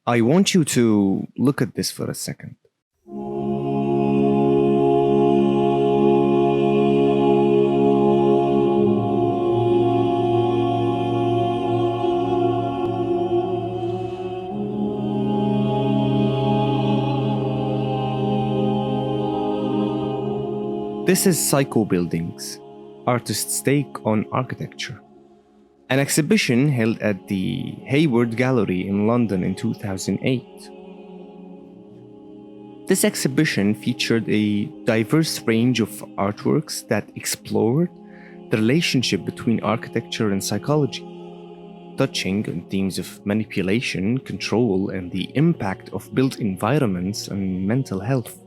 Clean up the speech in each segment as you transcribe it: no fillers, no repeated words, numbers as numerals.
I want you to look at this for a second. This is Psycho Buildings, Artist's Take on Architecture, an exhibition held at the Hayward Gallery in London in 2008. This exhibition featured a diverse range of artworks that explored the relationship between architecture and psychology, touching on themes of manipulation, control, and the impact of built environments on mental health.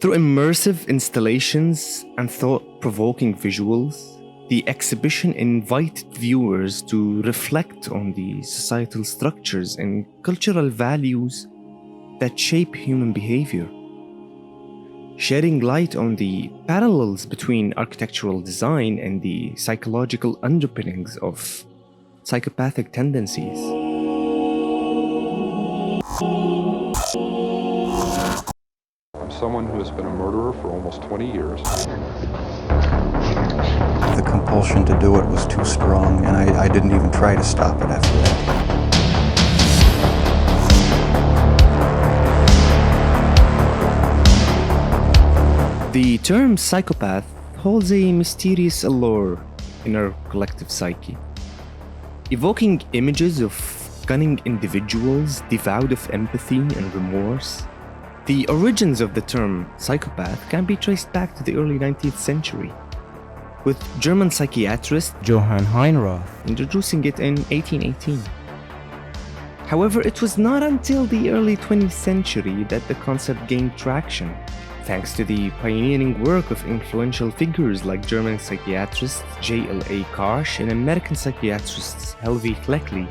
Through immersive installations and thought-provoking visuals, the exhibition invited viewers to reflect on the societal structures and cultural values that shape human behavior, shedding light on the parallels between architectural design and the psychological underpinnings of psychopathic tendencies. Someone who has been a murderer for almost 20 years. The compulsion to do it was too strong, and I didn't even try to stop it after that. The term psychopath holds a mysterious allure in our collective psyche, evoking images of cunning individuals devoid of empathy and remorse. The origins of the term psychopath can be traced back to the early 19th century, with German psychiatrist Johann Heinroth introducing it in 1818. However, it was not until the early 20th century that the concept gained traction, thanks to the pioneering work of influential figures like German psychiatrist J.L.A. Karsh and American psychiatrist Helvig Leckley.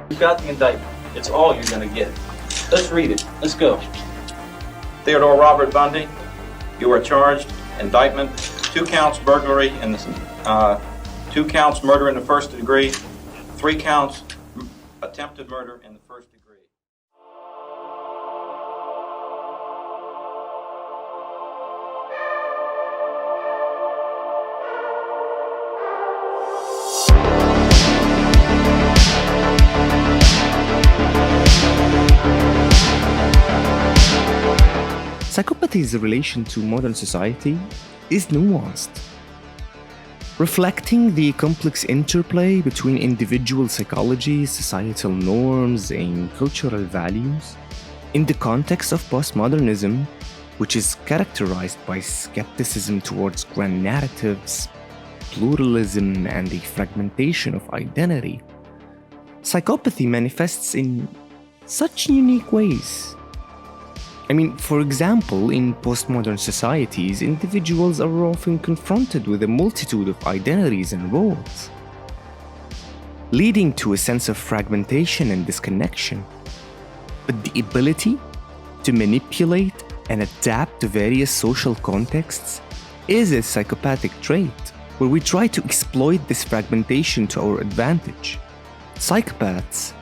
You got the indictment. It's all you're going to get. Let's read it. Let's go. Theodore Robert Bundy, you are charged. Indictment: 2 counts burglary in the 2 counts murder in the first degree, 3 counts attempted murder in the first degree. Psychopathy's relation to modern society is nuanced, reflecting the complex interplay between individual psychology, societal norms, and cultural values. In the context of postmodernism, which is characterized by skepticism towards grand narratives, pluralism, and the fragmentation of identity, psychopathy manifests in such unique ways. For example, in postmodern societies, individuals are often confronted with a multitude of identities and roles, leading to a sense of fragmentation and disconnection. But the ability to manipulate and adapt to various social contexts is a psychopathic trait, where we try to exploit this fragmentation to our advantage. Psychopaths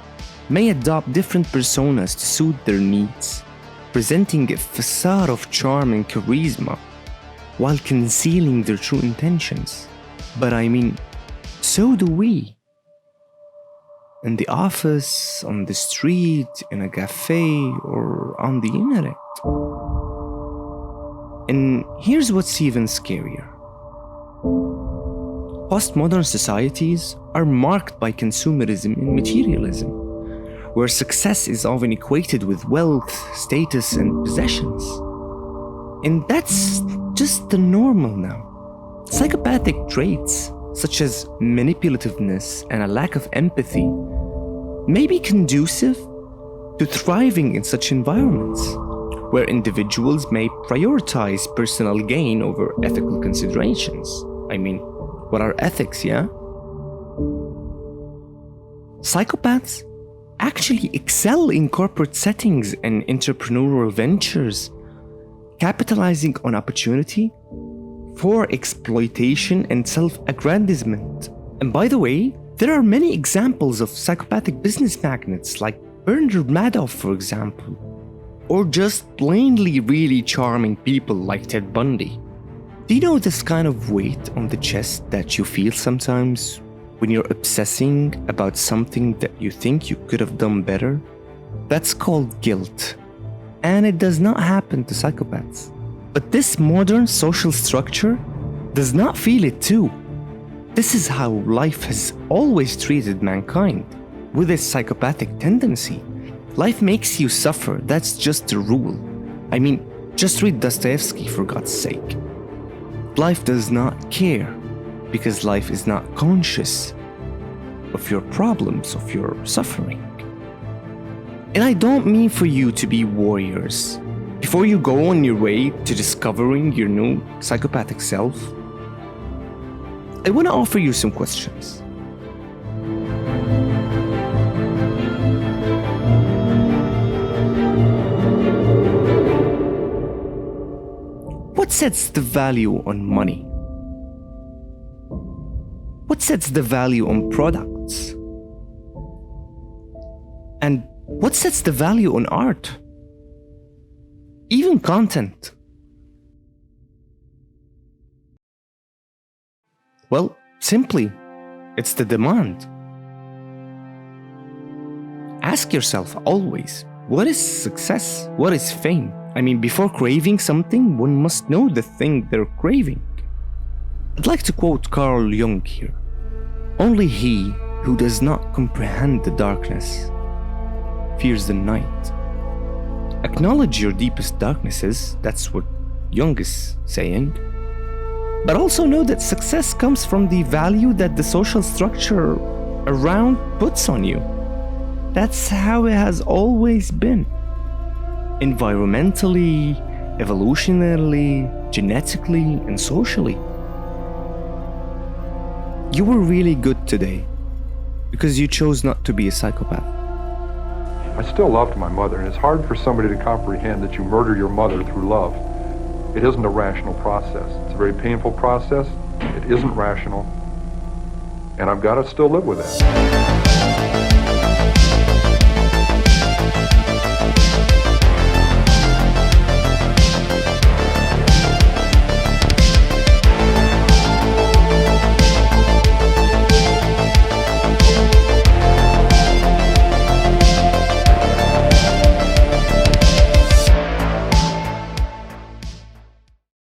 may adopt different personas to suit their needs, presenting a facade of charm and charisma while concealing their true intentions. But so do we. In the office, on the street, in a cafe, or on the internet. And here's what's even scarier. Postmodern societies are marked by consumerism and materialism, where success is often equated with wealth, status, and possessions. And that's just the normal now. Psychopathic traits, such as manipulativeness and a lack of empathy, may be conducive to thriving in such environments, where individuals may prioritize personal gain over ethical considerations. What are ethics, yeah? Psychopaths actually excel in corporate settings and entrepreneurial ventures, capitalizing on opportunity for exploitation and self-aggrandizement. And by the way, there are many examples of psychopathic business magnates like Bernard Madoff, for example, or just plainly really charming people like Ted Bundy. Do you know this kind of weight on the chest that you feel sometimes when you're obsessing about something that you think you could have done better? That's called guilt, and it does not happen to psychopaths. But this modern social structure does not feel it too. This is how life has always treated mankind, with its psychopathic tendency. Life makes you suffer, that's just the rule. I mean, just read Dostoevsky for God's sake. Life does not care, because life is not conscious of your problems, of your suffering. And I don't mean for you to be warriors. Before you go on your way to discovering your new psychopathic self, I want to offer you some questions. What sets the value on money? What sets the value on products? And what sets the value on art? Even content. Well, simply, it's the demand. Ask yourself always, what is success? What is fame? I mean, before craving something, one must know the thing they're craving. I'd like to quote Carl Jung here. Only he who does not comprehend the darkness fears the night. Acknowledge your deepest darknesses, that's what Jung is saying. But also know that success comes from the value that the social structure around puts on you. That's how it has always been. Environmentally, evolutionarily, genetically, and socially. You were really good today because you chose not to be a psychopath. I still loved my mother, and it's hard for somebody to comprehend that you murder your mother through love. It isn't a rational process. It's a very painful process. It isn't rational. And I've got to still live with it.